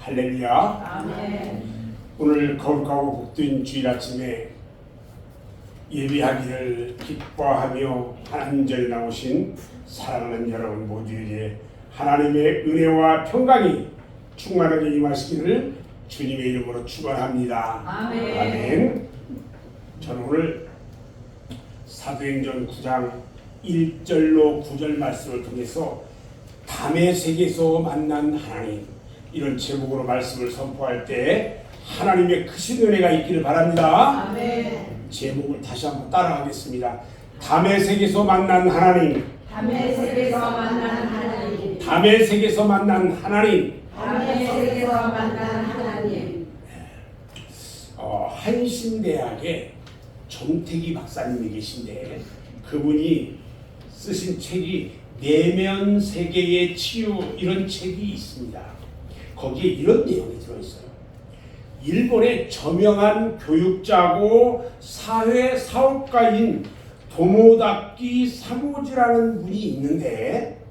할렐루야. 아멘. 오늘 거룩하고 복된 주일 아침에 예배하기를 기뻐하며 하나님 전에 나오신 사랑하는 여러분 모두에게 하나님의 은혜와 평강이 충만하게 임하시기를 주님의 이름으로 축원합니다. 아멘. 아멘. 저는 오늘 사도행전 9장 1절로 9절 말씀을 통해서 담의 세계에서 만난 하나님, 이런 제목으로 말씀을 선포할 때 하나님의 크신 은혜가 있기를 바랍니다. 아멘. 제목을 다시 한번 따라가겠습니다. 담의 세계에서 만난 하나님, 담의 세계에서 만난 하나님. 담의 세계에서 만난 하나님. 담의 세계에서 만난 하나님. 한신대학에 정태기 박사님이 계신데 그분이 쓰신 책이 내면 세계의 치유, 이런 책이 있습니다. 거기에 이런 내용이 들어있어요. 일본의 저명한 교육자고 사회 사업가인 도모다키 사모지라는 분이 있는데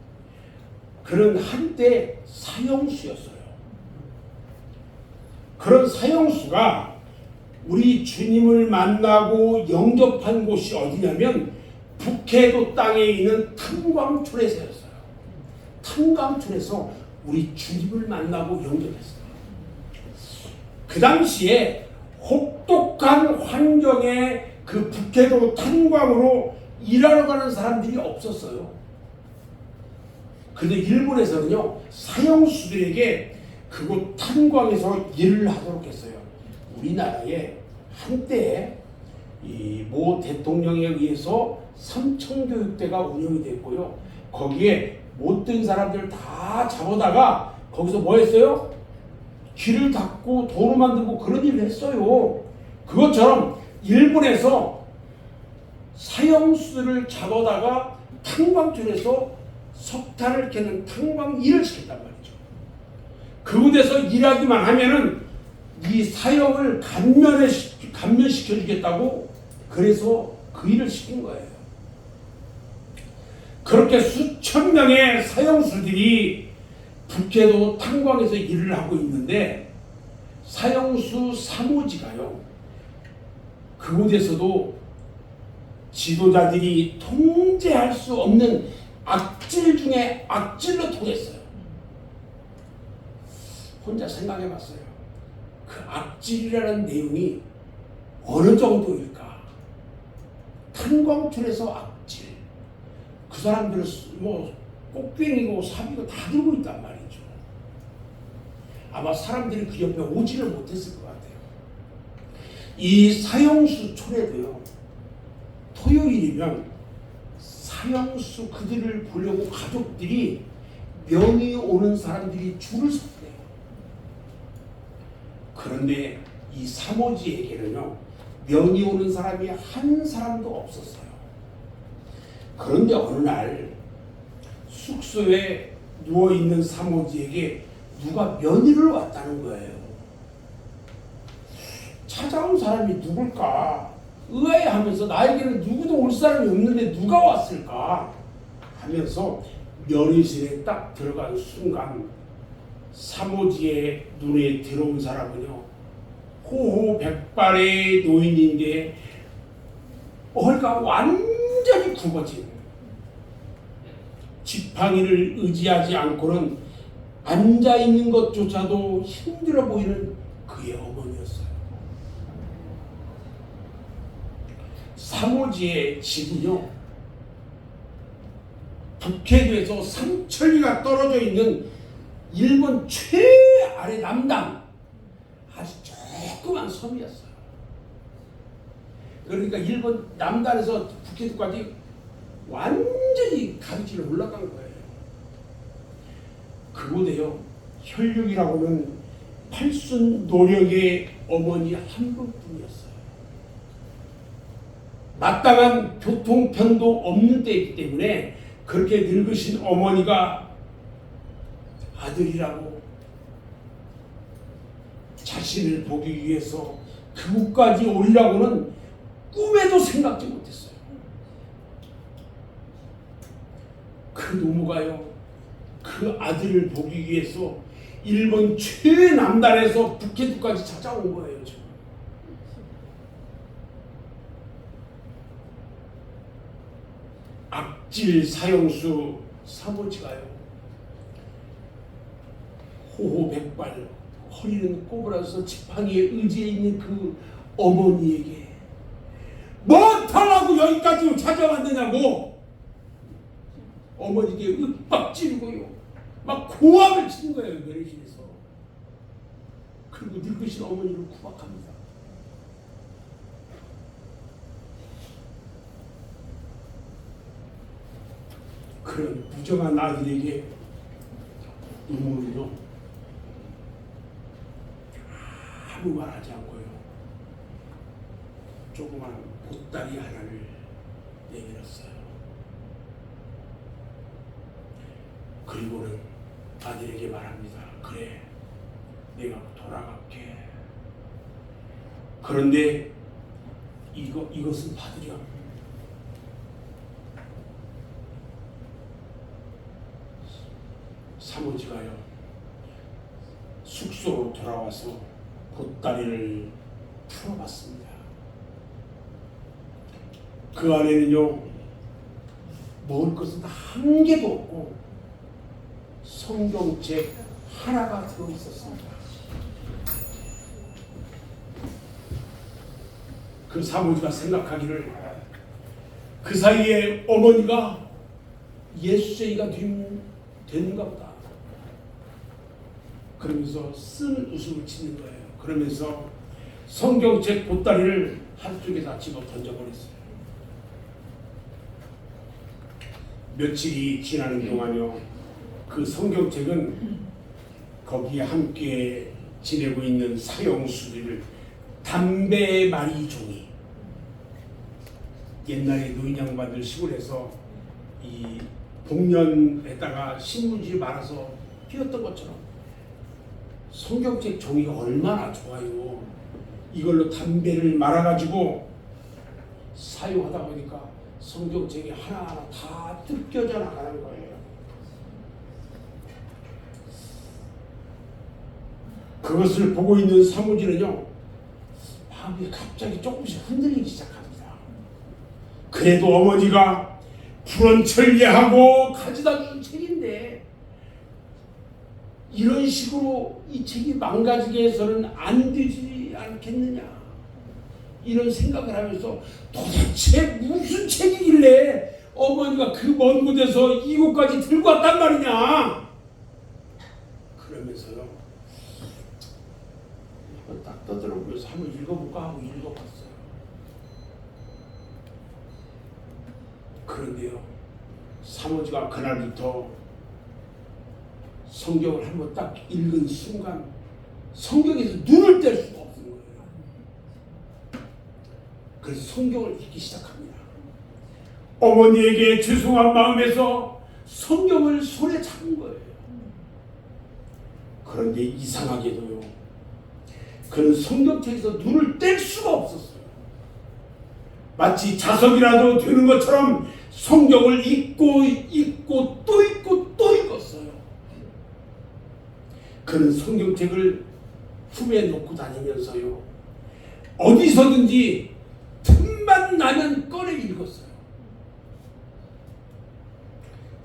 그는 한때 사형수였어요. 그런 사형수가 우리 주님을 만나고 영접한 곳이 어디냐면 북해도 땅에 있는 탄광촌에서였어요. 탄광촌에서 우리 주님을 만나고 영접했어요. 그 당시에 혹독한 환경에 그 북해도 탄광으로 일하러 가는 사람들이 없었어요. 그런데 일본에서는요, 사형수들에게 그곳 탄광에서 일을 하도록 했어요. 우리나라에 한때 이 모 대통령에 의해서 삼청교육대가 운영이 됐고요. 거기에 못된 사람들 다 잡아다가 거기서 뭐 했어요? 길을 닦고 도로 만들고 그런 일을 했어요. 그것처럼 일본에서 사형수들을 잡아다가 탄광촌에서 석탄을 캐는 탄광 일을 시켰단 말이죠. 그곳에서 일하기만 하면은 이 사형을 감면시켜 주겠다고, 그래서 그 일을 시킨 거예요. 그렇게 수천 명의 사형수들이 북해도 탄광에서 일을 하고 있는데 사형수 사모지가요, 그곳에서도 지도자들이 통제할 수 없는 악질 중에 악질로 통했어요. 혼자 생각해 봤어요. 그 악질이라는 내용이 어느 정도일까? 탄광촌에서 악질. 그 사람들은 뭐 꽃괭이고 사비고 다 들고 있단 말이죠. 아마 사람들이 그 옆에 오지를 못했을 것 같아요. 이 사형수 촌에도요, 토요일이면 사형수 그들을 보려고 가족들이, 면이 오는 사람들이 줄을 섰대요. 그런데 이 사모지에게는요, 면이 오는 사람이 한 사람도 없었어요. 그런데 어느 날 숙소에 누워있는 사모지에게 누가 면회를 왔다는 거예요. 찾아온 사람이 누굴까 의아해하면서 나에게는 누구도 올 사람이 없는데 누가 왔을까 하면서 면회실에 딱 들어간 순간 사모지의 눈에 들어온 사람은요, 호호백발의 노인인데 머리가 완전히 굽어진, 지팡이를 의지하지 않고는 앉아있는 것조차도 힘들어 보이는 그의 어머니였어요. 사모지의 집은요, 북해도에서 3천리가 떨어져 있는 일본 최아래 남단, 아주 조그만 섬이었어요. 그러니까 일본 남단에서 북해도까지 완전히 가지치로 올라간 거예요. 그곳에요, 혈육이라고는 팔순 노력의 어머니 한 분뿐이었어요. 마땅한 교통편도 없는 때이기 때문에 그렇게 늙으신 어머니가 아들이라고 자신을 보기 위해서 그곳까지 오리라고는 꿈에도 생각지 못했어요. 그 노모가요, 그 아들을 보기 위해서 일본 최남단에서 북해도까지 찾아온 거예요. 지금. 악질 사형수 사모지가요. 호호백발 허리는 꼬부라서 지팡이에 의지해 있는 그 어머니에게 뭐 달라고 여기까지 찾아왔느냐고 어머니께 윽박지르고요. 막 고함을 치는 거예요. 면회실에서. 그리고 늙으신 어머니를 구박합니다. 그런 부정한 아들에게 이모는요 아무 말하지 않고요 조그만 보따리 하나를 내밀었어요. 그리고는 아들에게 말합니다. 그래, 내가 돌아갈게. 그런데 이것은 받으렴. 사모지가요 숙소로 돌아와서 보따리를 풀어봤습니다. 그 안에는요 먹을 것은 한 개도 없고 성경책 하나가 들어있었습니다. 그 사모지가 생각하기를 그 사이에 어머니가 예수쟁이가 되는가 보다. 그러면서 쓴 웃음을 치는 거예요. 그러면서 성경책 보따리를 한쪽에다 집어 던져버렸어요. 며칠이 지나는 동안요 그 성경책은 거기에 함께 지내고 있는 사형수들을 담배마리 종이, 옛날에 노인 양반들 시골에서 이 복면에다가 신문지를 말아서 피웠던 것처럼 성경책 종이가 얼마나 좋아요. 이걸로 담배를 말아가지고 사용하다 보니까 성경책이 하나하나 다 뜯겨져 나가는 거예요. 그것을 보고 있는 사모지는요 마음이 갑자기 조금씩 흔들리기 시작합니다. 그래도 어머니가 불원천리하고 가져다 준 책인데 이런 식으로 이 책이 망가지게 해서는 안 되지 않겠느냐 이런 생각을 하면서 도대체 무슨 책이길래 어머니가 그 먼 곳에서 이곳까지 들고 왔단 말이냐 그러면서요 한번 딱 떠들어보면서 한번 읽어볼까 하고 읽어봤어요. 그런데요 사모지가 그날부터 성경을 한번 딱 읽은 순간 성경에서 눈을 뗄 수가 없는 거예요. 그래서 성경을 읽기 시작합니다. 어머니에게 죄송한 마음에서 성경을 손에 잡은 거예요. 그런데 이상하게도요 그는 성경책에서 눈을 뗄 수가 없었어요. 마치 자석이라도 되는 것처럼 성경을 읽고 또 읽고 또 읽었어요. 그는 성경책을 품에 놓고 다니면서요 어디서든지 틈만 나면 꺼내 읽었어요.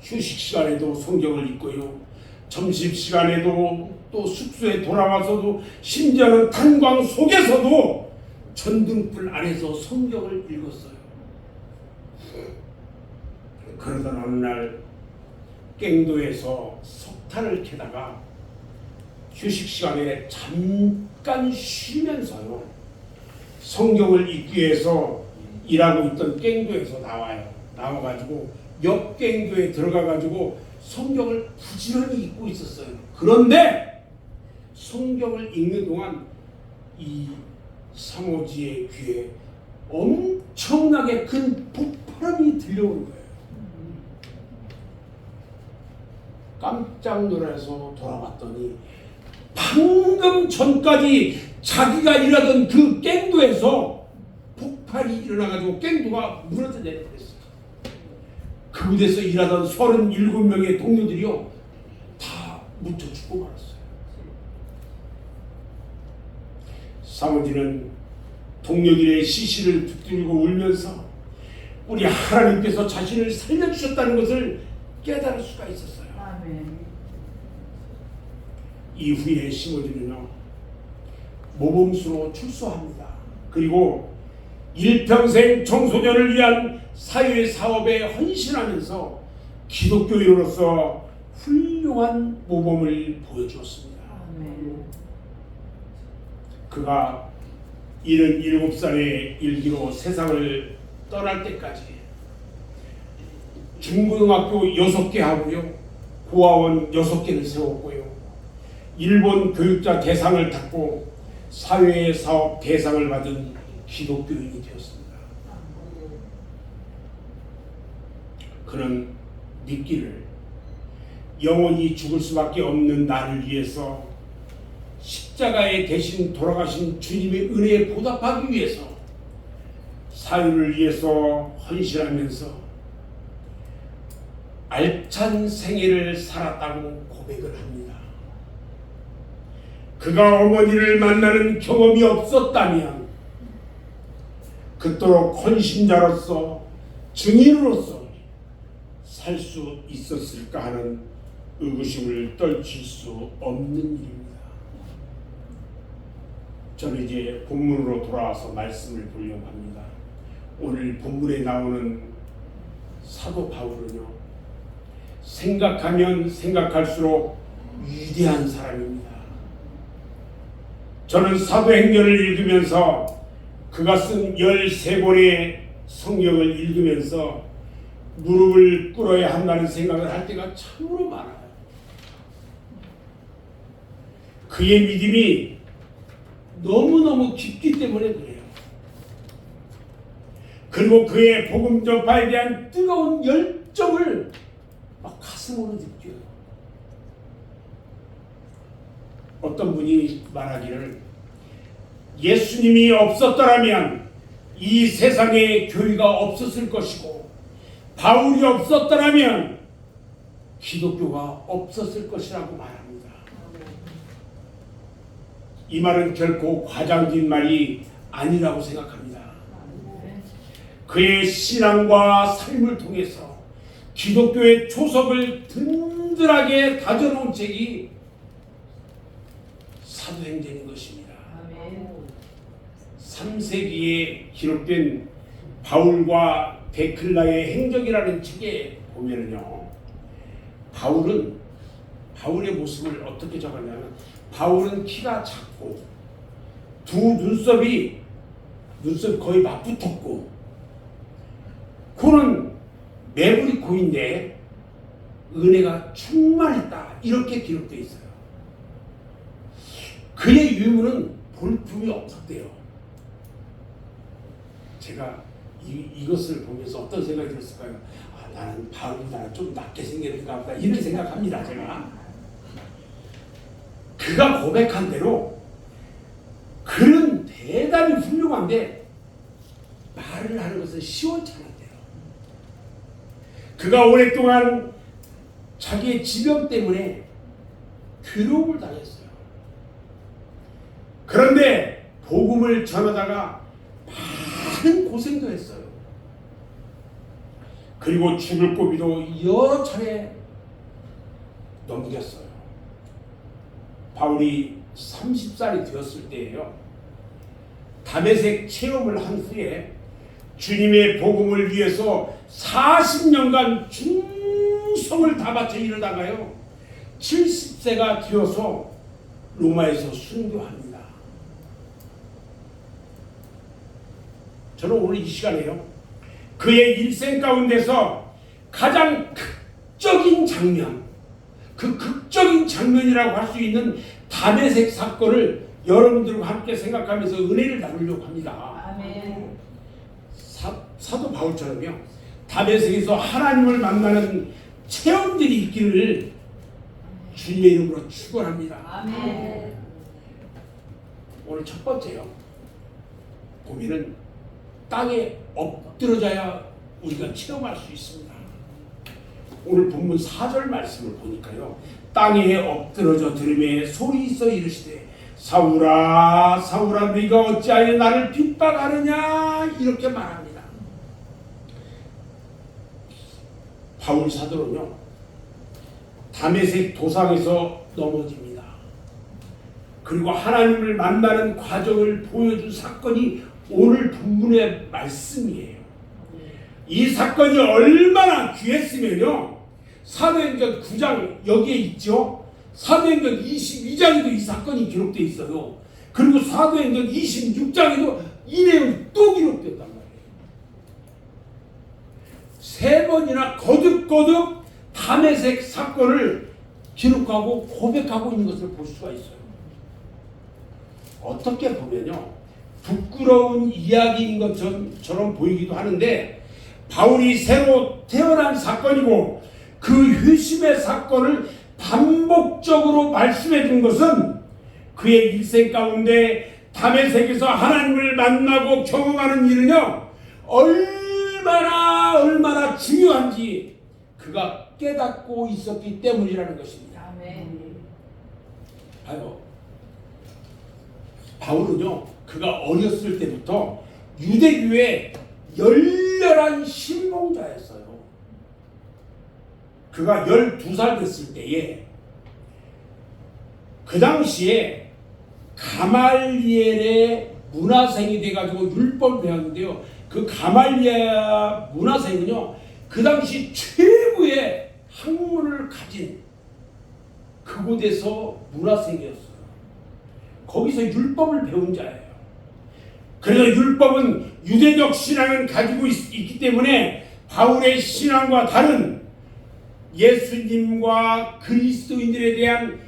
휴식 시간에도 성경을 읽고요 점심 시간에도 또 숙소에 돌아와서도 심지어는 탄광 속에서도 전등불 안에서 성경을 읽었어요. 그러던 어느 날 깽도에서 석탄을 캐다가 휴식 시간에 잠깐 쉬면서요 성경을 읽기 위해서 일하고 있던 깽도에서 나와가지고 옆 깽도에 들어가가지고 성경을 부지런히 읽고 있었어요. 그런데 성경을 읽는 동안 이 사모지의 귀에 엄청나게 큰 폭발음이 들려오는 거예요. 깜짝 놀라서 돌아봤더니 방금 전까지 자기가 일하던 그 깽도에서 폭발이 일어나가지고 깽도가 무너져 내려버렸어요. 그곳에서 일하던 37명의 동료들이요 다 묻혀 죽고 말았어요. 사모지는 동료들의 시신을 붙들고 울면서 우리 하나님께서 자신을 살려주셨다는 것을 깨달을 수가 있었어요. 아멘. 이후에 시모지는요 모범수로 출소합니다. 그리고 일평생 청소년을 위한 사회 사업에 헌신하면서 기독교인으로서 훌륭한 모범을 보여주었습니다. 아멘. 그가 77살의 일기로 세상을 떠날 때까지 중고등학교 6개 하고요, 고아원 6개를 세웠고요, 일본 교육자 대상을 탔고 사회 사업 대상을 받은 기독교인이 되었습니다. 그는 믿기를 영원히 죽을 수밖에 없는 나를 위해서 십자가에 대신 돌아가신 주님의 은혜에 보답하기 위해서 사유를 위해서 헌신하면서 알찬 생애를 살았다고 고백을 합니다. 그가 어머니를 만나는 경험이 없었다면 그토록 헌신자로서 증인으로서 살 수 있었을까 하는 의구심을 떨칠 수 없는 일입니다. 저는 이제 본문으로 돌아와서 말씀을 보려고 합니다. 오늘 본문에 나오는 사도 바울은요, 생각하면 생각할수록 위대한 사람입니다. 저는 사도행전을 읽으면서 그가 쓴 13권의 성경을 읽으면서 무릎을 꿇어야 한다는 생각을 할 때가 참으로 많아요. 그의 믿음이 너무너무 깊기 때문에 그래요. 그리고 그의 복음 전파에 대한 뜨거운 열정을 막 가슴으로 느껴요. 어떤 분이 말하기를 예수님이 없었더라면 이 세상에 교회가 없었을 것이고 바울이 없었더라면 기독교가 없었을 것이라고 말합니다. 이 말은 결코 과장된 말이 아니라고 생각합니다. 그의 신앙과 삶을 통해서 기독교의 초석을 든든하게 다져놓은 책이 사도행전인 것입니다. 3세기에 기록된 바울과 데클라의 행적이라는 책에 보면은요, 바울의 모습을 어떻게 적었냐면, 바울은 키가 작고 두 눈썹이 거의 맞붙었고 코는 매부리 코인데 은혜가 충만했다, 이렇게 기록되어 있어요. 그의 유물은 볼품이 없었대요. 제가 이것을 보면서 어떤 생각이 들었을까요? 나는 바울보다 좀 낫게 생겼는가 보다, 이렇게 생각합니다. 제가 그가 고백한 대로 글은 대단히 훌륭한데 말을 하는 것은 시원찮았대요. 그가 오랫동안 자기의 지병 때문에 괴로움을 당했어요. 그런데 복음을 전하다가 많은 고생도 했어요. 그리고 죽을 고비도 여러 차례 넘겼어요. 바울이 30살이 되었을 때예요. 다메섹 체험을 한 후에 주님의 복음을 위해서 40년간 충성을 다 바쳐 이르다가요, 70세가 되어서 로마에서 순교합니다. 저는 오늘 이 시간에요, 그의 일생 가운데서 가장 극적인 장면, 그 극적인 장면이라고 할 수 있는 다메섹 사건을 여러분들과 함께 생각하면서 은혜를 나누려고 합니다. 아멘. 사도 바울처럼요, 다메섹에서 하나님을 만나는 체험들이 있기를 주님의 이름으로 축원합니다. 아멘. 오늘 첫 번째요, 보면은 땅에 엎드러져야 우리가 체험할 수 있습니다. 오늘 본문 4절 말씀을 보니까요, 땅에 엎드러져 들음에 소리 있어 이르시되 사울아 사울아 네가 어찌하여 나를 핍박하느냐 이렇게 말합니다. 바울 사도는요 다메섹 도상에서 넘어집니다. 그리고 하나님을 만나는 과정을 보여준 사건이 오늘 본문의 말씀이에요. 이 사건이 얼마나 귀했으면요 사도행전 9장 여기에 있죠. 사도행전 22장에도 이 사건이 기록되어 있어요. 그리고 사도행전 26장에도 이 내용이 또 기록됐단 말이에요. 세 번이나 거듭거듭 다메섹 사건을 기록하고 고백하고 있는 것을 볼 수가 있어요. 어떻게 보면요 부끄러운 이야기인 것처럼 보이기도 하는데 바울이 새로 태어난 사건이고 그 회심의 사건을 반복적으로 말씀해 준 것은 그의 일생 가운데 다메섹에서 하나님을 만나고 경험하는 일은요 얼마나 중요한지 그가 깨닫고 있었기 때문이라는 것입니다. 아멘. 봐요. 바울은요 그가 어렸을 때부터 유대교의 열렬한 신봉자였어요. 그가 12살 됐을 때에 그 당시에 가말리엘의 문화생이 돼가지고 율법을 배웠는데요. 그 가말리엘 문화생은요 그 당시 최고의 학문을 가진 그곳에서 문화생이었어요. 거기서 율법을 배운 자예요. 그래서 율법은 유대적 신앙을 가지고 있기 때문에 바울의 신앙과 다른 예수님과 그리스도인들에 대한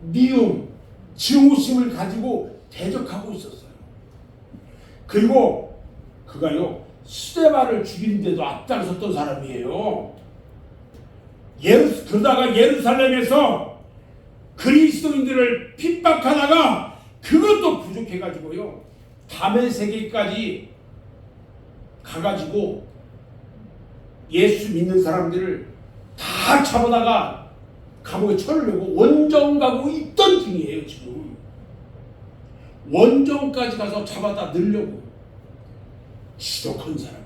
미움, 증오심을 가지고 대적하고 있었어요. 그리고 그가요 스데반을 죽이는 데도 앞장섰던 사람이에요. 그러다가 예루살렘에서 그리스도인들을 핍박하다가 그것도 부족해가지고요 다메섹에까지 가가지고 예수 믿는 사람들을 다 잡아다가 감옥에 쳐넣으려고 원정 가고 있던 중이에요. 지금 원정까지 가서 잡아다 넣으려고 지독한 사람이에요.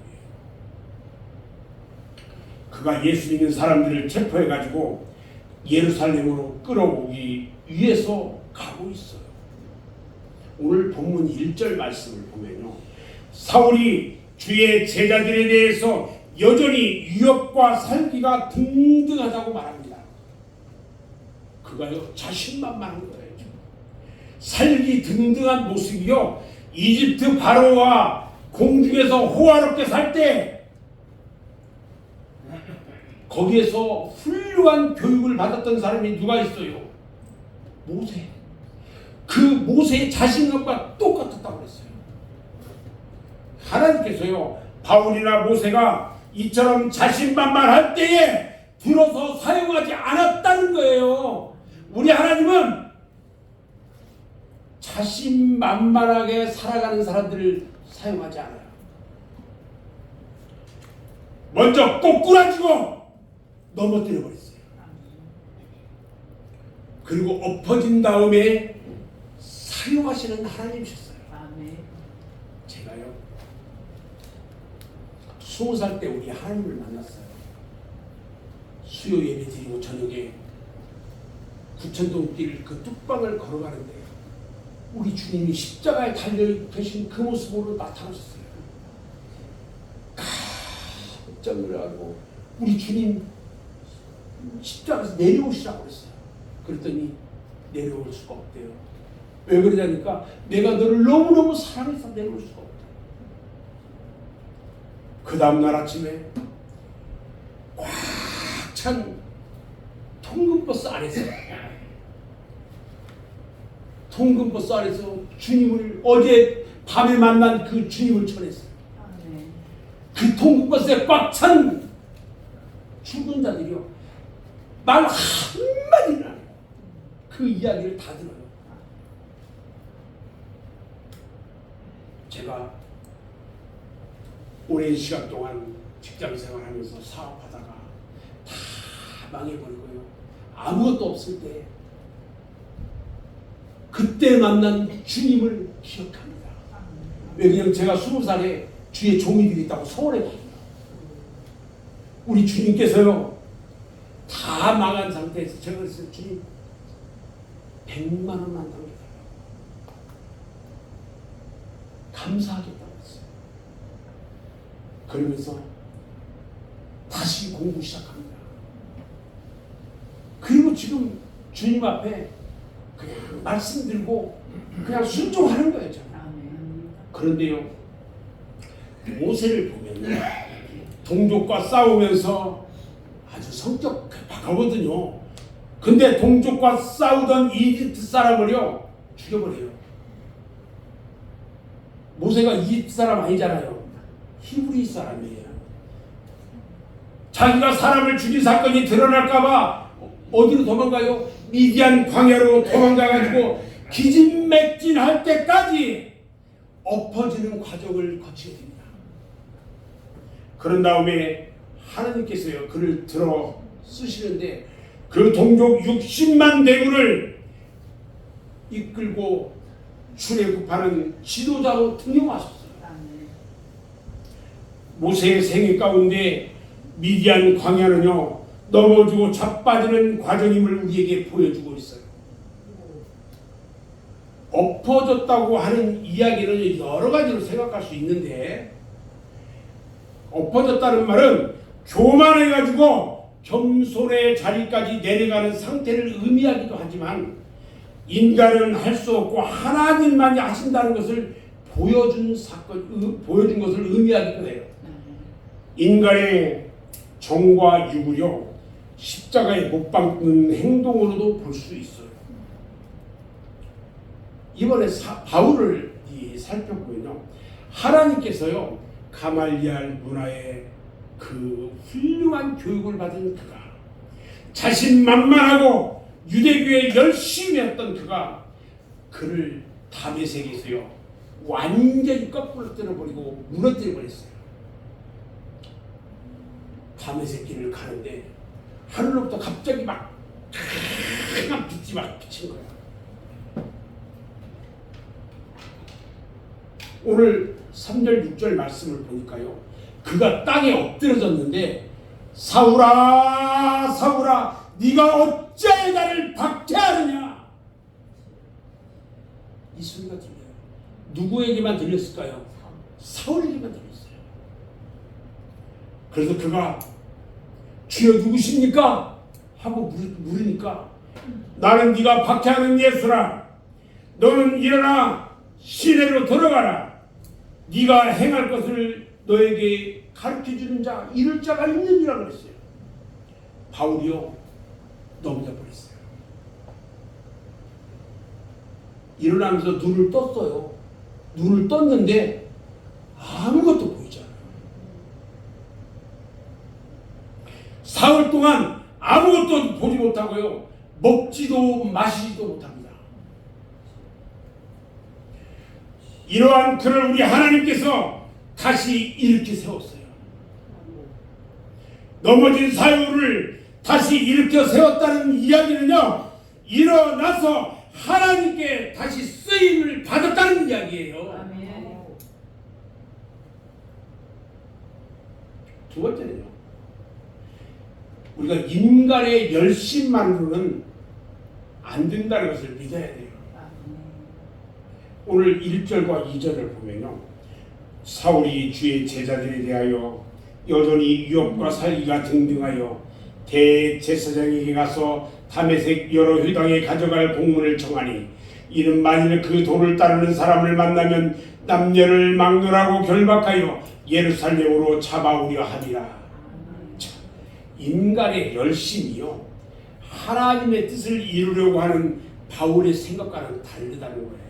그가 예수 믿는 사람들을 체포해가지고 예루살렘으로 끌어오기 위해서 가고 있어요. 오늘 본문 1절 말씀을 보면요 사울이 주의 제자들에 대해서 여전히 위협과 살기가 등등하다고 말합니다. 그가요 자신만만한 거예요. 살기 등등한 모습이요 이집트 바로와 공중에서 호화롭게 살 때 거기에서 훌륭한 교육을 받았던 사람이 누가 있어요? 모세. 그 모세의 자신감과 똑같았다고 그랬어요. 하나님께서요 바울이나 모세가 이처럼 자신만만할 때에 들어서 사용하지 않았다는 거예요. 우리 하나님은 자신만만하게 살아가는 사람들을 사용하지 않아요. 먼저 꼬꾸라지고 넘어뜨려 버렸어요. 그리고 엎어진 다음에 사용하시는 하나님이셨어요. 아멘. 제가요 20살 때 우리 하나님을 만났어요. 수요 예배 드리고 저녁에 구천동 길 그 뚝방을 걸어가는데 우리 주님이 십자가에 달려 계신 그 모습으로 나타나셨어요. 깜짝 놀라고 우리 주님 십자가에서 내려오시라고 그랬어요. 그랬더니 내려올 수가 없대요. 왜 그러냐니까 내가 너를 너무너무 사랑해서 내려올 수가 없다. 그 다음날 아침에 꽉 찬 통근버스 안에서 주님을 어제 밤에 만난 그 주님을 전했어요. 아멘. 그 통근버스에 꽉 찬 죽은 자들이요 말 한마디를 안 해요. 그 이야기를 다 들어요. 제가 오랜 시간 동안 직장 생활하면서 사업하다가 다 망해버리고요 아무것도 없을 때 그때 만난 주님을 기억합니다. 왜냐하면 제가 20살에 주의 종이 되겠다고 서원했거든요. 우리 주님께서요 다 망한 상태에서 제가 그랬어요. 주님 100만 원만 남겨달라고 감사하겠다고 했어요. 그러면서 다시 공부 시작합니다. 그리고 지금 주님 앞에 그냥 말씀 들고 그냥 순종하는 거예요. 저는. 그런데요 모세를 보면 동족과 싸우면서 아주 성격 급하거든요. 근데 동족과 싸우던 이집트 사람을요 죽여버려요. 모세가 이집트 사람 아니잖아요. 히브리 사람이에요. 자기가 사람을 죽인 사건이 드러날까봐 어디로 도망가요? 미디안 광야로 도망가가지고 기진맥진할 때까지 엎어지는 과정을 거치게 됩니다. 그런 다음에 하나님께서요 그를 들어 쓰시는데 그 동족 60만 대군을 이끌고 출애굽하는 지도자로 등용하셨어요. 모세의 생애 가운데 미디안 광야는요 넘어지고 자빠지는 과정임을 우리에게 보여주고 있어요. 엎어졌다고 하는 이야기는 여러 가지로 생각할 수 있는데 엎어졌다는 말은 교만해가지고 겸손의 자리까지 내려가는 상태를 의미하기도 하지만 인간은 할 수 없고 하나님만이 하신다는 것을 보여준 것을 의미하기도 해요. 인간의 정과 육을요 십자가에 못 박는 행동으로도 볼 수 있어요. 이번에 바울을 살펴보면요 하나님께서요 가말리알 문화의 그 훌륭한 교육을 받은 그가 자신만만하고 유대교에 열심히 했던 그가 그를 다메섹에서요 완전히 거꾸로 때려버리고 무너뜨려 버렸어요. 다메섹 길을 가는데 하늘로부터 갑자기 막 강한 빛이 막 비친 거야. 오늘 3절 6절 말씀을 보니까요 그가 땅에 엎드려졌는데 사울아 사울아 네가 어찌하여 나를 박해하느냐 이 소리가 들려요. 누구에게만 들렸을까요? 사울에게만 들렸어요. 그래서 그가 주여 누구십니까? 하고 물으니까 나는 네가 박해하는 예수라. 너는 일어나 시내로 들어가라. 네가 행할 것을 너에게 가르쳐주는 자 이럴 자가 있느니라 그랬어요. 바울이요 넘어져 버렸어요. 일어나면서 눈을 떴어요. 눈을 떴는데 아무것도 보이지 않아요. 사흘 동안 아무것도 보지 못하고요 먹지도 마시지도 못합니다. 이러한 그를 우리 하나님께서 다시 일으켜 세웠어요. 넘어진 사울을 다시 일으켜 세웠다는 이야기는요 일어나서 하나님께 다시 쓰임을 받았다는 이야기예요. 아멘. 두 번째는요 우리가 인간의 열심만으로는 안 된다는 것을 믿어야 돼요. 오늘 1절과 2절을 보면요 사울이 주의 제자들에 대하여 여전히 유업과 살기가 등등하여 대제사장에게 가서 다메섹 여러 회당에 가져갈 공문을 청하니 이는 만일 그 도를 따르는 사람을 만나면 남녀를 막론하고 결박하여 예루살렘으로 잡아오려 하리라. 인간의 열심이요 하나님의 뜻을 이루려고 하는 바울의 생각과는 다르다는 거예요.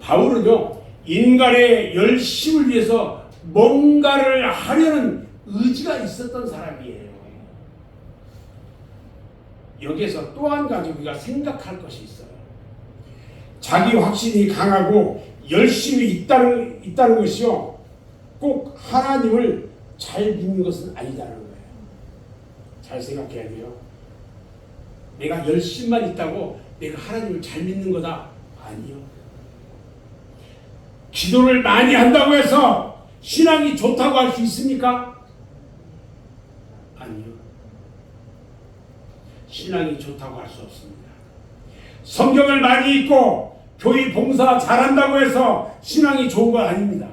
바울은요 인간의 열심을 위해서 뭔가를 하려는 의지가 있었던 사람이에요. 여기에서 또 한 가지 우리가 생각할 것이 있어요. 자기 확신이 강하고 열심히 있다는 것이요 꼭 하나님을 잘 믿는 것은 아니다는 거예요. 잘 생각해야 돼요. 내가 열심만 있다고 내가 하나님을 잘 믿는 거다? 아니요. 기도를 많이 한다고 해서 신앙이 좋다고 할 수 있습니까? 아니요. 신앙이 좋다고 할 수 없습니다. 성경을 많이 읽고 교회 봉사 잘한다고 해서 신앙이 좋은 건 아닙니다.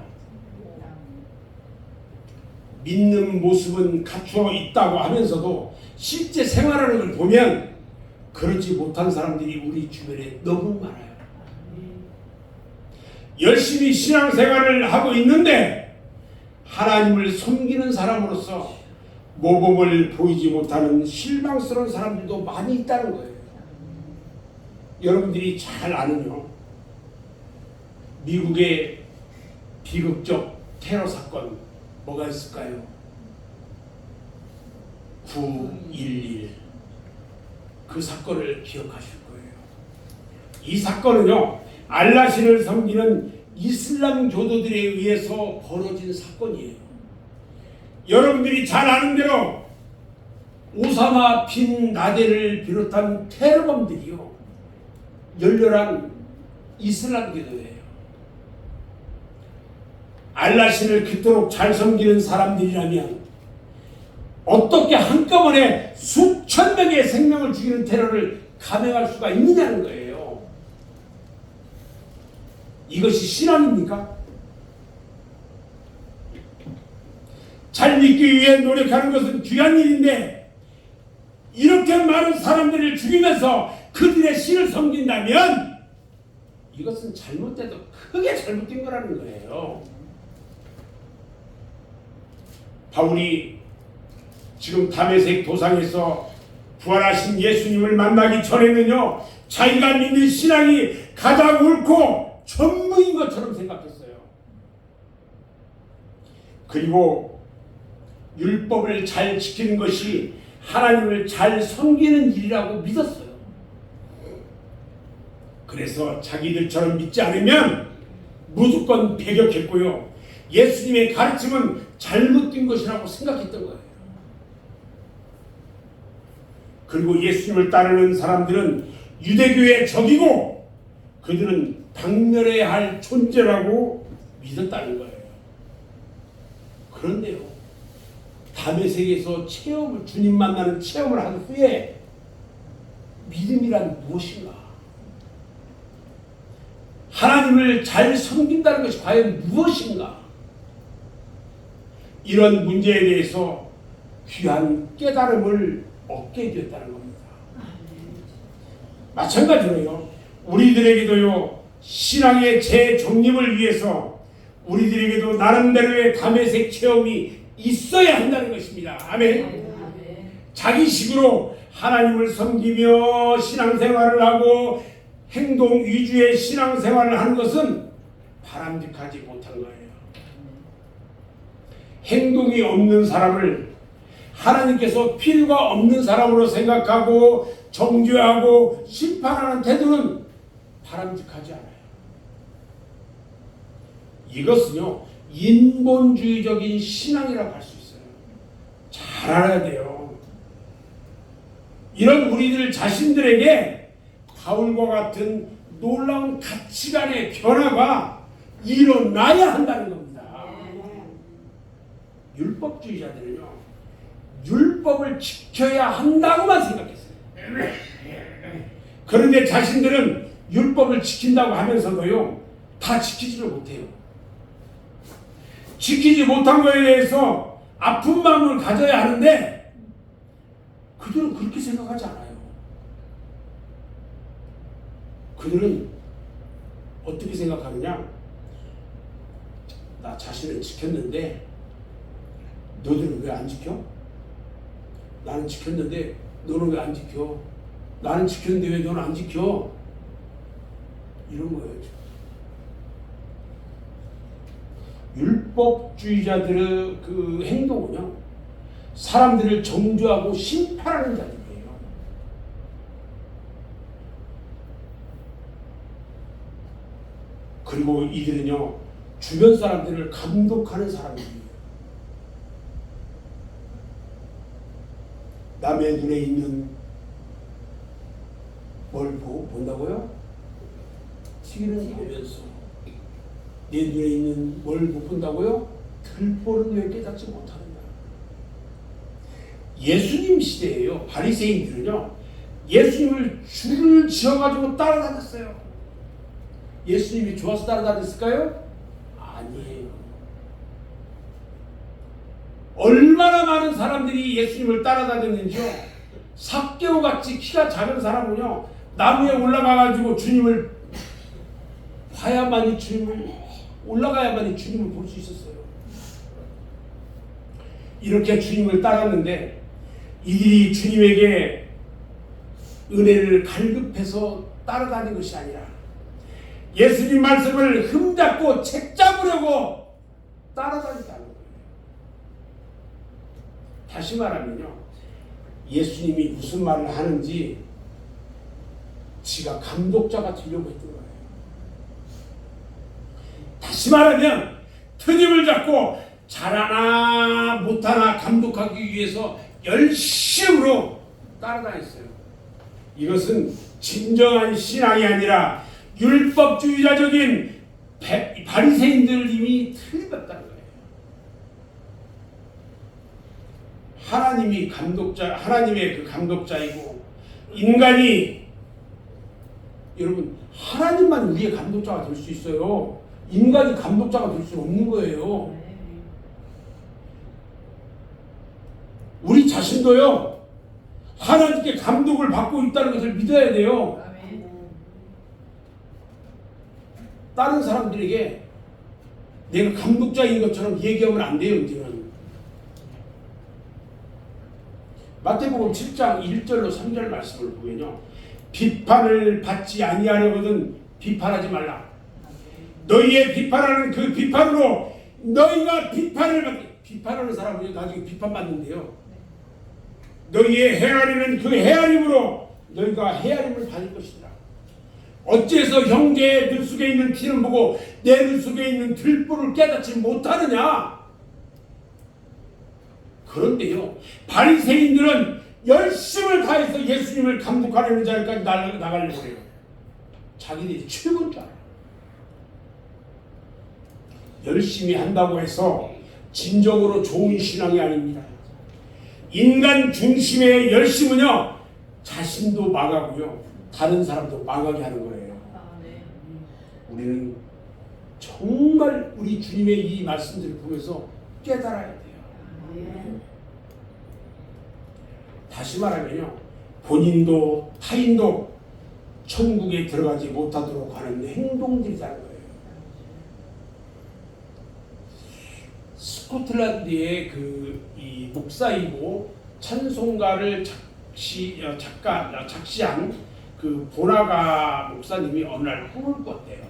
믿는 모습은 갖추어 있다고 하면서도 실제 생활하는 걸 보면 그러지 못한 사람들이 우리 주변에 너무 많아요. 열심히 신앙생활을 하고 있는데 하나님을 섬기는 사람으로서 모범을 보이지 못하는 실망스러운 사람들도 많이 있다는 거예요. 여러분들이 잘 아는요, 미국의 비극적 테러 사건 뭐가 있을까요? 9.11 그 사건을 기억하실 거예요. 이 사건은요, 알라신을 섬기는 이슬람 교도들에 의해서 벌어진 사건이에요. 여러분들이 잘 아는 대로 오사마 빈 라덴을 비롯한 테러범들이요, 열렬한 이슬람 교도예요. 알라신을 그토록 잘 섬기는 사람들이라면 어떻게 한꺼번에 수천 명의 생명을 죽이는 테러를 감행할 수가 있느냐는 거예요. 이것이 신앙입니까? 잘 믿기 위해 노력하는 것은 귀한 일인데 이렇게 많은 사람들을 죽이면서 그들의 신을 섬긴다면 이것은 잘못돼도 크게 잘못된 거라는 거예요. 바울이 지금 다메섹 도상에서 부활하신 예수님을 만나기 전에는요, 자기가 믿는 신앙이 가장 옳고 전부인 것처럼 생각했어요. 그리고 율법을 잘 지키는 것이 하나님을 잘 섬기는 일이라고 믿었어요. 그래서 자기들처럼 믿지 않으면 무조건 배격했고요, 예수님의 가르침은 잘못된 것이라고 생각했던 거예요. 그리고 예수님을 따르는 사람들은 유대교의 적이고 그들은 박멸해야 할 존재라고 믿었다는 거예요. 그런데요, 다메섹에서 주님 만나는 체험을 한 후에 믿음이란 무엇인가? 하나님을 잘 섬긴다는 것이 과연 무엇인가? 이런 문제에 대해서 귀한 깨달음을 얻게 되었다는 겁니다. 마찬가지로요, 우리들에게도요, 신앙의 재정립을 위해서 우리들에게도 나름대로의 다메섹 체험이 있어야 한다는 것입니다. 아멘. 자기식으로 하나님을 섬기며 신앙생활을 하고 행동 위주의 신앙생활을 하는 것은 바람직하지 못한 거예요. 행동이 없는 사람을 하나님께서 필요가 없는 사람으로 생각하고 정죄하고 심판하는 태도는 바람직하지 않아요. 이것은요, 인본주의적인 신앙이라고 할 수 있어요. 잘 알아야 돼요. 이런 우리들 자신들에게 바울과 같은 놀라운 가치관의 변화가 일어나야 한다는 겁니다. 율법주의자들은요, 율법을 지켜야 한다고만 생각했어요. 그런데 자신들은 율법을 지킨다고 하면서도요, 다 지키지를 못해요. 지키지 못한 것에 대해서 아픈 마음을 가져야 하는데 그들은 그렇게 생각하지 않아요. 그들은 어떻게 생각하느냐? 나 자신을 지켰는데 너들은 왜 안 지켜? 나는 지켰는데 너는 왜 안 지켜? 나는 지켰는데 왜 너는 안 지켜? 이런 거예요. 율법주의자들의 그 행동은요, 사람들을 정죄하고 심판하는 자들이에요. 그리고 이들은요, 주변 사람들을 감독하는 사람들이에요. 남의 눈에 있는 뭘 본다고요? TV는 보면서 내 눈에 있는 뭘 못 본다고요? 들보는 왜 깨닫지 못하느냐. 예수님 시대에요. 바리새인들은요, 예수님을 줄을 지어가지고 따라다녔어요. 예수님이 좋아서 따라다녔을까요? 아니에요. 얼마나 많은 사람들이 예수님을 따라다녔는지요. 삭개오 같이 키가 작은 사람은요, 나무에 올라가가지고 주님을 봐야만이 올라가야만이 주님을 볼 수 있었어요. 이렇게 주님을 따랐는데 이들이 주님에게 은혜를 갈급해서 따라다닌 것이 아니라 예수님 말씀을 흠잡고 책 잡으려고 따라다닌다는 거예요. 다시 말하면요, 예수님이 무슨 말을 하는지 지가 감독자가 되려고 했던 거예요. 다시 말하면 트집을 잡고 잘하나 못하나 감독하기 위해서 열심으로 따라다녔어요. 이것은 진정한 신앙이 아니라 율법주의자적인 바리새인들 이미 틀렸다는 거예요. 하나님이 감독자, 하나님의 그 감독자이고 인간이, 여러분, 하나님만 우리의 감독자가 될 수 있어요. 인간이 감독자가 될 수 없는 거예요. 우리 자신도요, 하나님께 감독을 받고 있다는 것을 믿어야 돼요. 다른 사람들에게 내가 감독자인 것처럼 얘기하면 안 돼요. 이제는 마태복음 7장 1절로 3절 말씀을 보면요, 비판을 받지 아니하려거든 비판하지 말라. 너희의 비판하는 그 비판으로 너희가 비판하는 사람은 나중에 비판받는데요, 너희의 헤아리는 그 헤아림으로 너희가 헤아림을 받을 것이다. 어째서 형제의 눈 속에 있는 티는 보고 내 눈 속에 있는 들보를 깨닫지 못하느냐. 그런데요, 바리새인들은 열심을 다해서 예수님을 감독하려는 자리까지 나가려고 해요. 자기들이 최고인 줄 알아요. 열심히 한다고 해서 진정으로 좋은 신앙이 아닙니다. 인간 중심의 열심은요, 자신도 망하고요, 다른 사람도 망하게 하는 거예요. 우리는 정말 우리 주님의 이 말씀들을 보면서 깨달아야 돼요. 다시 말하면요, 본인도 타인도 천국에 들어가지 못하도록 하는 행동들이라는 거예요. 스코틀랜드의 이 목사이고 찬송가를 작시한 그 보나가 목사님이 어느 날 꿈을 꿨대요.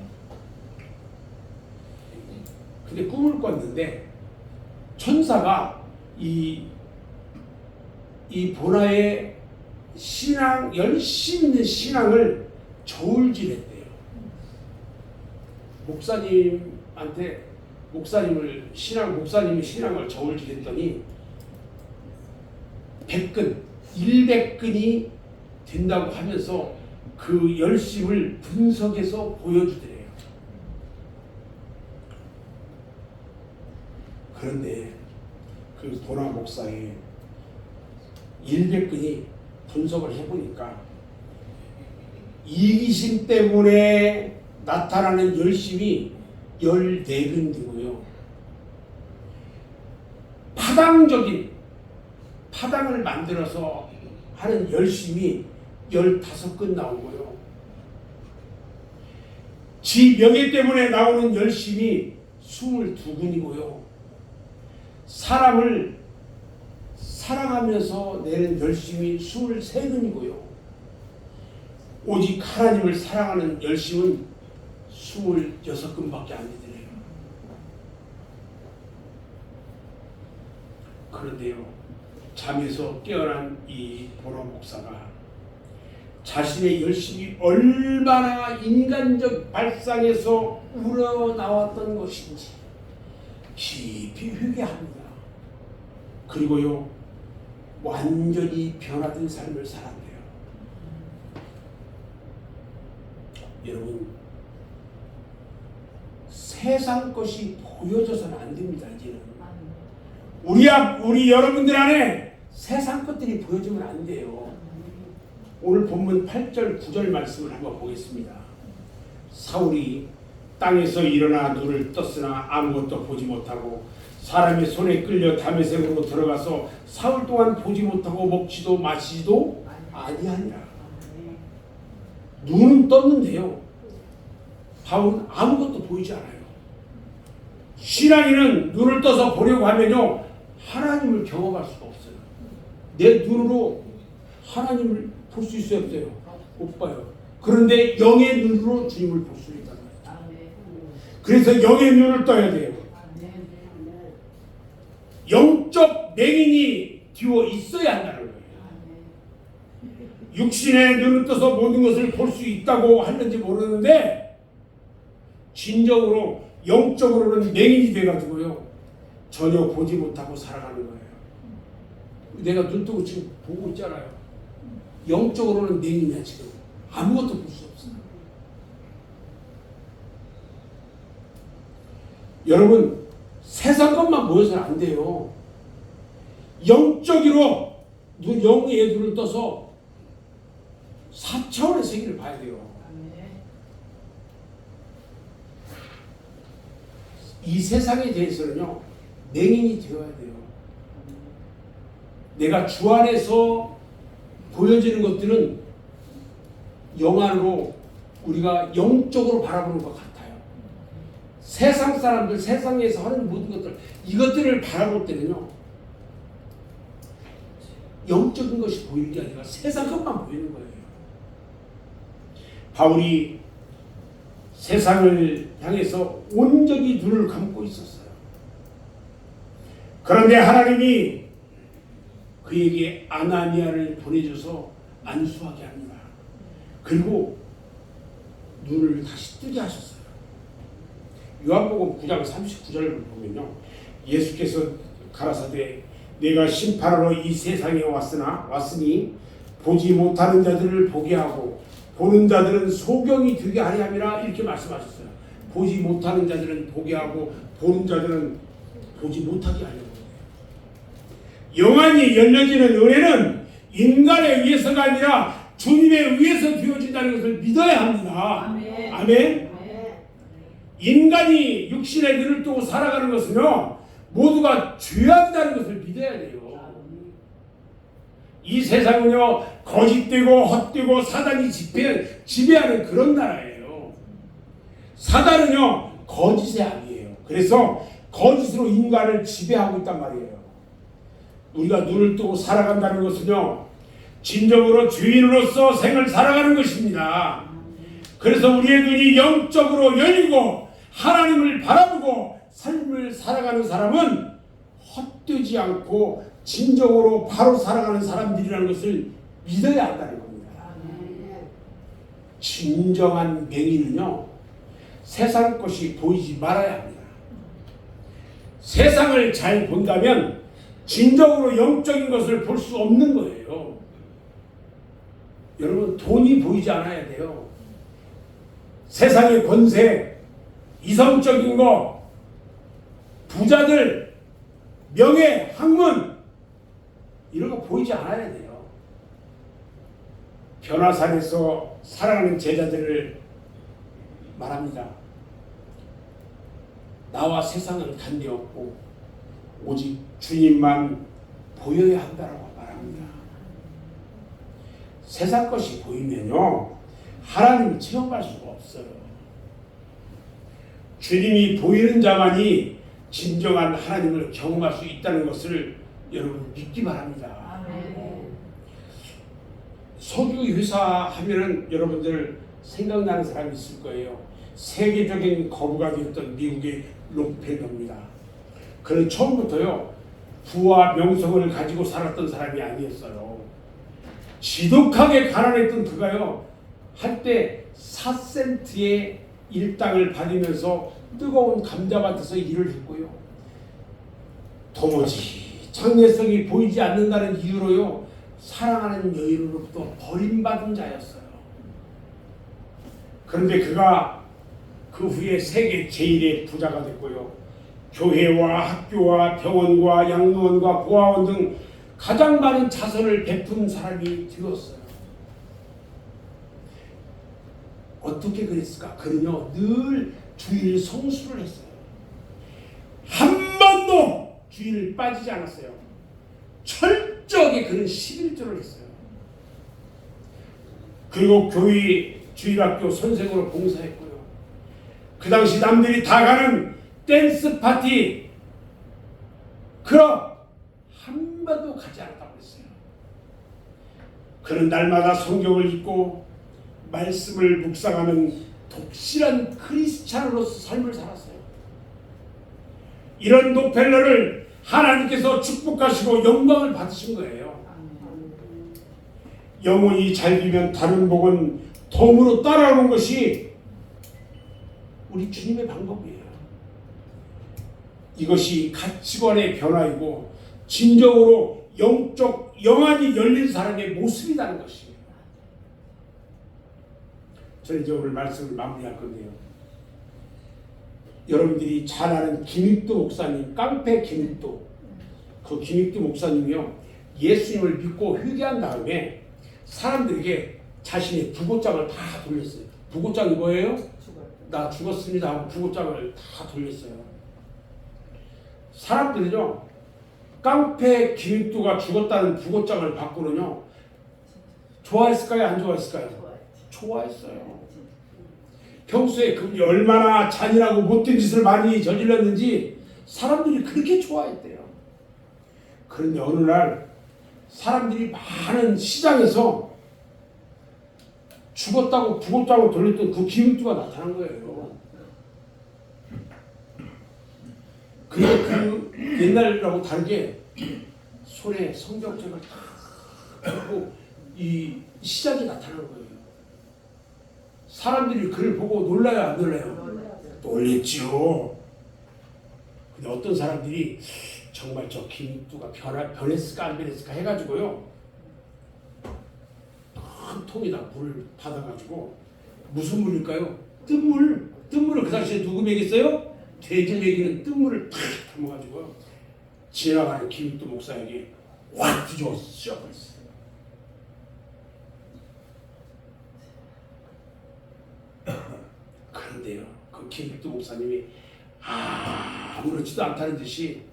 근데 꿈을 꿨는데 천사가 이 보나의 신앙, 열심히 있는 신앙을 저울질했대요. 목사님이 신앙을 저울질했더니 100근, 100근이 된다고 하면서 그 열심을 분석해서 보여주더래요. 그런데 그 보나 목사의 100근이 분석을 해보니까 이기심 때문에 나타나는 열심이 14근 되고요, 파당을 만들어서 하는 열심이 15근 나오고요, 지 명예 때문에 나오는 열심이 22근이고요, 사람을 사랑하면서 내는 열심이 23근이고요, 오직 하나님을 사랑하는 열심은 26근밖에 안 되더래요. 그런데요, 잠에서 깨어난 이 보나 목사가 자신의 열심이 얼마나 인간적 발상에서 우러나왔던 것인지 깊이 회개합니다. 그리고요, 완전히 변화된 삶을 살았네요. 여러분, 세상 것이 보여져서는 안 됩니다. 이제는 우리 여러분들 안에 세상 것들이 보여지면 안 돼요. 오늘 본문 8절 9절 말씀을 한번 보겠습니다. 사울이 땅에서 일어나 눈을 떴으나 아무것도 보지 못하고 사람의 손에 끌려 다메섹으로 들어가서 사흘 동안 보지 못하고 먹지도 마시지도 아니하니라. 눈은 떴는데요, 바울은 아무것도 보이지 않아요. 신앙인은 눈을 떠서 보려고 하면요, 하나님을 경험할 수가 없어요. 내 눈으로 하나님을 볼 수 있어요, 없어요? 못 봐요. 그런데 영의 눈으로 주님을 볼 수 있단 말이에요. 그래서 영의 눈을 떠야 돼요. 영적 맹인이 뒤어 있어야 한다는 거예요. 육신의 눈을 떠서 모든 것을 볼 수 있다고 하는지 모르는데 진정으로 영적으로는 맹인이 돼가지고요, 전혀 보지 못하고 살아가는 거예요. 내가 눈 뜨고 지금 보고 있잖아요. 영적으로는 맹인이야. 지금 아무것도 볼 수 없어요. 여러분, 세상 것만 보여서는 안 돼요. 영적으로 영의 눈을 떠서 4차원의 세계를 봐야 돼요. 이 세상에 대해서는요, 맹인이 되어야 돼요. 내가 주 안에서 보여지는 것들은 영 안으로 우리가 영적으로 바라보는 것 같아요. 세상 사람들, 세상에서 하는 모든 것들, 이것들을 바라볼 때는요, 영적인 것이 보이는 게 아니라 세상 것만 보이는 거예요. 바울이 세상을 향해서 온전히 눈을 감고 있었어요. 그런데 하나님이 그에게 아나니아를 보내줘서 안수하게 합니다. 그리고 눈을 다시 뜨게 하셨어요. 요한복음 9장 39절을 보면요, 예수께서 가라사대 내가 심판하러 이 세상에 왔으니 보지 못하는 자들을 보게 하고 보는 자들은 소경이 되게 하려 함이라, 이렇게 말씀하셨어요. 보지 못하는 자들은 보게 하고 보는 자들은 보지 못하게 하려고. 영안이 열려지는 은혜는 인간에 의해서가 아니라 주님에 의해서 되어진다는 것을 믿어야 합니다. 아멘. 아멘. 인간이 육신의 눈을 뜨고 살아가는 것은요, 모두가 죄악이라는 것을 믿어야 돼요. 이 세상은요, 거짓되고 헛되고 사단이 지배하는 그런 나라예요. 사단은요, 거짓의 악이에요. 그래서 거짓으로 인간을 지배하고 있단 말이에요. 우리가 눈을 뜨고 살아간다는 것은요, 진정으로 주인으로서 생을 살아가는 것입니다. 그래서 우리의 눈이 영적으로 열리고 하나님을 바라보고 삶을 살아가는 사람은 헛되지 않고 진정으로 바로 살아가는 사람들이라는 것을 믿어야 한다는 겁니다. 진정한 맹인은요, 세상 것이 보이지 말아야 합니다. 세상을 잘 본다면 진정으로 영적인 것을 볼 수 없는 거예요. 여러분, 돈이 보이지 않아야 돼요. 세상의 권세, 이성적인 거, 부자들, 명예, 학문, 이런 거 보이지 않아야 돼요. 변화산에서 살아가는 제자들을 말합니다. 나와 세상은 관계없고 오직 주님만 보여야 한다라고 말합니다. 세상 것이 보이면요, 하나님을 체험할 수가 없어요. 주님이 보이는 자만이 진정한 하나님을 경험할 수 있다는 것을 여러분 믿기 바랍니다. 석유 회사 하면은 여러분들 생각나는 사람이 있을 거예요. 세계적인 거부가 되었던 미국의 록펠러입니다. 그는 처음부터요, 부와 명성을 가지고 살았던 사람이 아니었어요. 지독하게 가난했던 그가요, 한때 4센트의 일당을 받으면서 뜨거운 감자밭에서 일을 했고요, 도무지 장래성이 보이지 않는다는 이유로요, 사랑하는 여인으로부터 버림받은 자였어요. 그런데 그가 그 후에 세계 제1의 부자가 됐고요. 교회와 학교와 병원과 양로원과 고아원 등 가장 많은 자선을 베푼 사람이 되었어요. 어떻게 그랬을까? 그는요 늘 주일 성수를 했어요. 한 번도 주일 빠지지 않았어요. 철저하게 그는 11조를 했어요. 그리고 교회 주일학교 선생으로 봉사했고요. 그 당시 남들이 다 가는 댄스 파티 클럽 한 번도 가지 않았다고 했어요. 그는 날마다 성경을 읽고 말씀을 묵상하는 독실한 크리스찬으로서 삶을 살았어요. 이런 노펠러를 하나님께서 축복하시고 영광을 받으신 거예요. 영혼이 잘 빌면 다른 복은 덤으로 따라오는 것이 우리 주님의 방법이에요. 이것이 가치관의 변화이고 진정으로 영적 영안이 열린 사람의 모습이라는 것이에요. 저는 이제 오늘 말씀을 마무리할 건데요. 여러분들이 잘 아는 김익두 목사님, 깡패 김익두. 그 김익두 목사님이요. 예수님을 믿고 회개한 다음에 사람들에게 자신의 부고장을 다 돌렸어요. 부고장이 뭐예요? 나 죽었습니다 하고 부고장을 다 돌렸어요. 사람들은요. 깡패 김익두가 죽었다는 부고장을 받고는요. 좋아했을까요? 안 좋아했을까요? 좋아했어요. 평소에 그분이 얼마나 잔인하고 못된 짓을 많이 저질렀는지 사람들이 그렇게 좋아했대요. 그런데 어느 날 사람들이 많은 시장에서 죽었다고 부고장을 돌렸던 그 김익두가 나타난 거예요. 그런데 그 옛날하고 다르게 손에 성경책을 다 들고 이 시장에 나타난 거예요. 사람들이 그를 보고 놀라요, 안 놀라요? 놀랬죠. 근데 어떤 사람들이 정말 저 김익두가 변했을까 안 변했을까 해가지고요. 큰 통에다 물을 받아가지고 무슨 물일까요? 뜬물. 뜬물을 그 당시에 누구 먹였어요? 돼지 먹이는 뜬물을 탁 담아가지고요. 지나가는 김익두 목사에게 확 뒤집어 씌워버렸어요. 그런데요, 그 김익두 목사님이 아무렇지도 않다는 듯이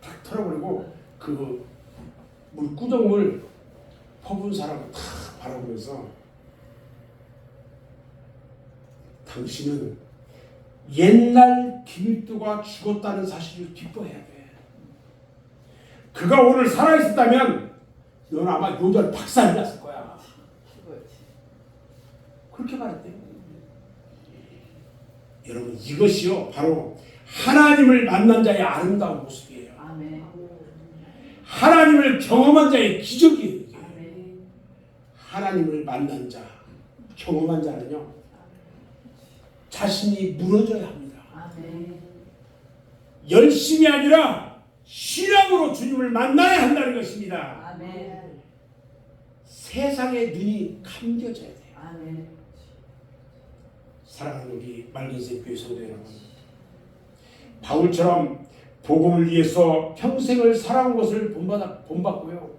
탁 털어버리고 그 물구덩물 퍼부은 사람을 탁 바라보면서 당신은 옛날 김익두가 죽었다는 사실을 기뻐해야 돼. 그가 오늘 살아있었다면 너는 아마 요절 박살이 났을 거야. 그렇게 말했대요. 여러분 이것이요 바로 하나님을 만난 자의 아름다운 모습이에요. 아멘. 하나님을 경험한 자의 기적이에요. 아멘. 하나님을 만난 자, 경험한 자는요 자신이 무너져야 합니다. 아멘. 열심이 아니라 신앙으로 주님을 만나야 한다는 것입니다. 아멘. 세상의 눈이 감겨져야 돼요. 아멘. 사랑하는 우리 맑은새 교회 성도 여러분, 바울처럼 복음을 위해서 평생을 살아온 것을 본받고요.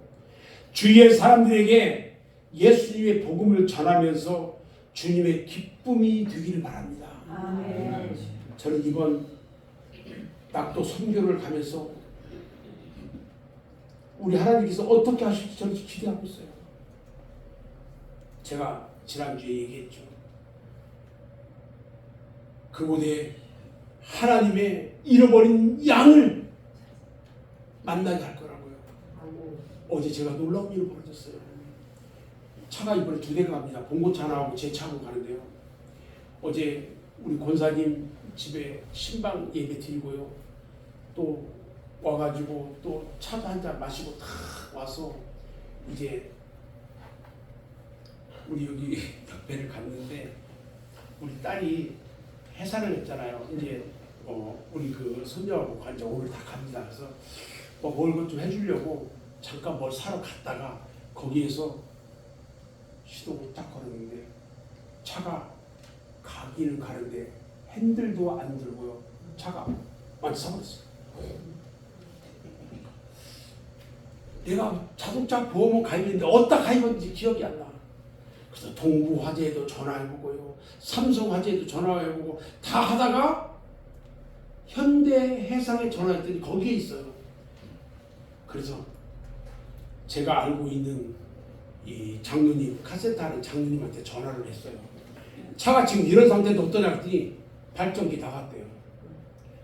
주위의 사람들에게 예수님의 복음을 전하면서 주님의 기쁨이 되기를 바랍니다. 아멘. 저는 이번 낙도 선교를 가면서 우리 하나님께서 어떻게 하실지 저는 기대하고 있어요. 제가 지난주에 얘기했죠. 그곳에 하나님의 잃어버린 양을 만나게 할 거라고요. 어제 제가 놀라운 일이 벌어졌어요. 차가 이번에 2대가 갑니다. 봉고차 하나하고 제 차하고 가는데요. 어제 우리 권사님 집에 신방 예배 드리고요. 또 와가지고 또 차도 한잔 마시고 다 와서 이제 우리 여기 벽배를 갔는데 우리 딸이 해산을 했잖아요. 이제 우리 그 손녀하고 관자 오늘 다 갑니다. 그래서 먹을 것 좀 해주려고 잠깐 뭘 사러 갔다가 거기에서 시동을 딱 걸었는데 차가 가기는 가는데 핸들도 안 들고요. 차가 완전 서버렸어요. 내가 자동차 보험을 가입했는데 어디다 가입했는지 기억이 안 나. 그래서 동부화재에도 전화해보고요. 삼성화재에도 전화해보고 다 하다가 현대해상에 전화했더니 거기에 있어요. 그래서 제가 알고 있는 이 장로님, 카세트 하는 장로님한테 전화를 했어요. 차가 지금 이런 상태인데 어떠냐 했더니 발전기 나갔대요.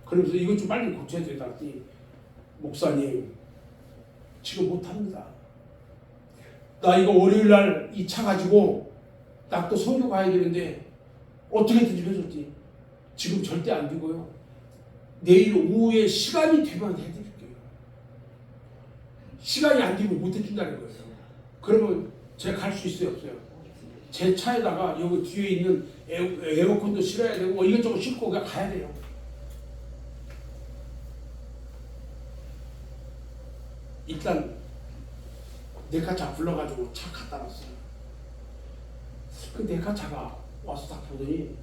그러면서 이것 좀 빨리 고쳐야 된다 했더니 목사님 지금 못합니다. 나 이거 월요일날 이 차 가지고 나 또 선교 가야 되는데 어떻게든지 해줬지. 지금 절대 안 되고요. 내일 오후에 시간이 되면 해드릴게요. 시간이 안 되면 못 해준다는 거예요. 그러면 제가 갈 수 있어요, 없어요? 제 차에다가 여기 뒤에 있는 에어컨도 실어야 되고 뭐 이것저것 싣고 그냥 가야 돼요. 일단 네카차 불러가지고 차 갖다 놨어요. 그 네카차가 와서 딱 보더니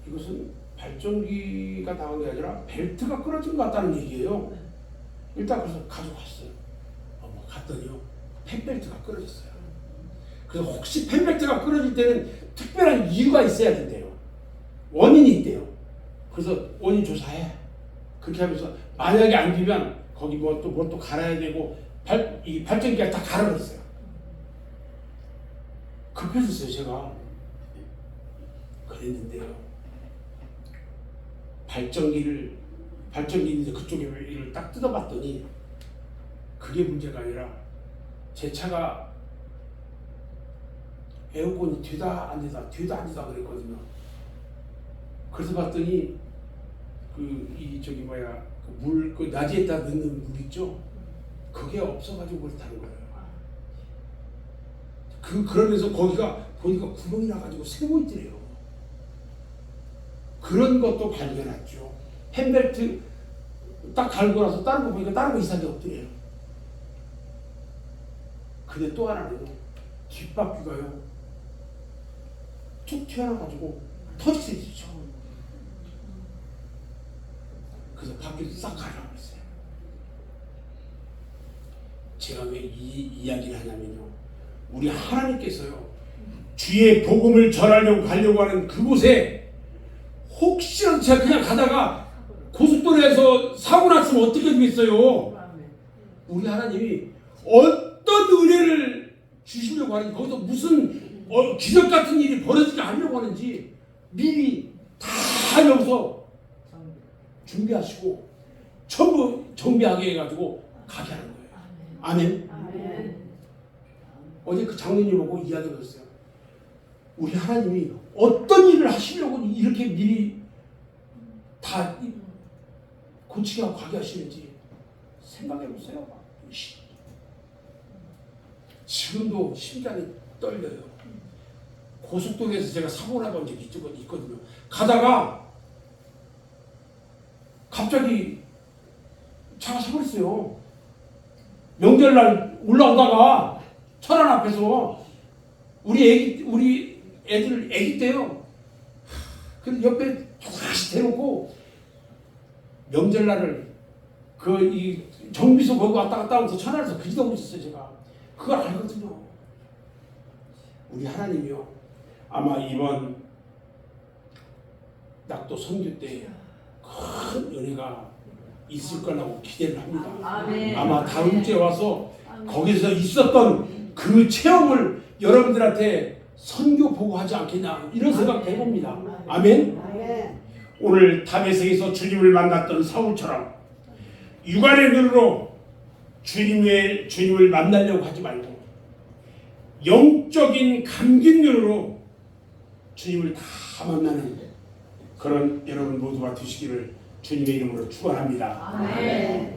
이것은 발전기가 나온 게 아니라 벨트가 끊어진 것 같다는 얘기예요. 일단 그래서 가져갔어요. 갔더니요 펜벨트가 끊어졌어요. 그래서 혹시 펜벨트가 끊어질 때는 특별한 이유가 있어야 된대요. 원인이 있대요. 그래서 원인 조사해. 그렇게 하면서 만약에 안 되면 거기 뭐 또 갈아야 되고 이 발전기가 다 갈아버렸어요. 급해졌어요 제가. 그랬는데요. 발전기 있는데 그쪽에 이를 딱 뜯어봤더니 그게 문제가 아니라 제 차가 에어컨이 되다 안 되다 그랬거든요. 그래서 봤더니 그 나지에다 넣는 물 있죠? 그게 없어가지고 그렇다는 거예요. 그러면서 거기가 보니까 구멍이 나가지고 새고 있더래요. 그런 것도 발견했죠. 펜벨트 딱 갈고 나서 다른 거 보니까 다른 거 이상이 없더래요. 근데 또 하나는 뒷바퀴가요 툭 튀어나와가지고 터지죠. 그래서 바퀴를 싹 갈아버렸어요. 제가 왜 이 이야기를 하냐면요, 우리 하나님께서요 주의 복음을 전하려고 가려고 하는 그곳에 혹시라도 제가 그냥 가다가 고속도로에서 사고 났으면 어떻게 되겠어요? 우리 하나님이 어떤 은혜를 주시려고 하는지, 거기서 무슨 기적 같은 일이 벌어지지 않으려고 하는지 미리 다 여기서 준비하시고 전부 정비하게 해가지고 가게 하는 거예요. 아멘. 어제 그 장로님 보고 이야기했어요. 우리 하나님이 어떤 일을 하시려고 이렇게 미리 다 고치게 하고 가게 하시는지 생각해보세요. 지금도 심장이 떨려요. 고속도로에서 제가 사고 나본 적이 있거든요. 가다가 갑자기 차가 서버렸어요. 명절날 올라오다가 철안 앞에서 우리 애들 애기 때요. 그래서 옆에 다시 대놓고 명절날을 이 정비소 거기 왔다 갔다 하면서 천안에서 그 지도고 있었어요. 제가 그걸 알거든요. 우리 하나님이요 아마 이번 낙도 선교 때 큰 은혜가 있을 거라고 기대를 합니다. 아멘. 아마 다음 주에 와서 거기서 있었던 그 체험을 여러분들한테 선교 보고하지 않겠냐 이런 생각 해봅니다. 아멘. 오늘 다메섹에서 주님을 만났던 사울처럼 육안의 눈으로 주님을 만나려고 하지 말고 영적인 감긴 눈으로 주님을 다 만나는 그런 여러분 모두가 되시기를 주님의 이름으로 축원합니다. 아멘.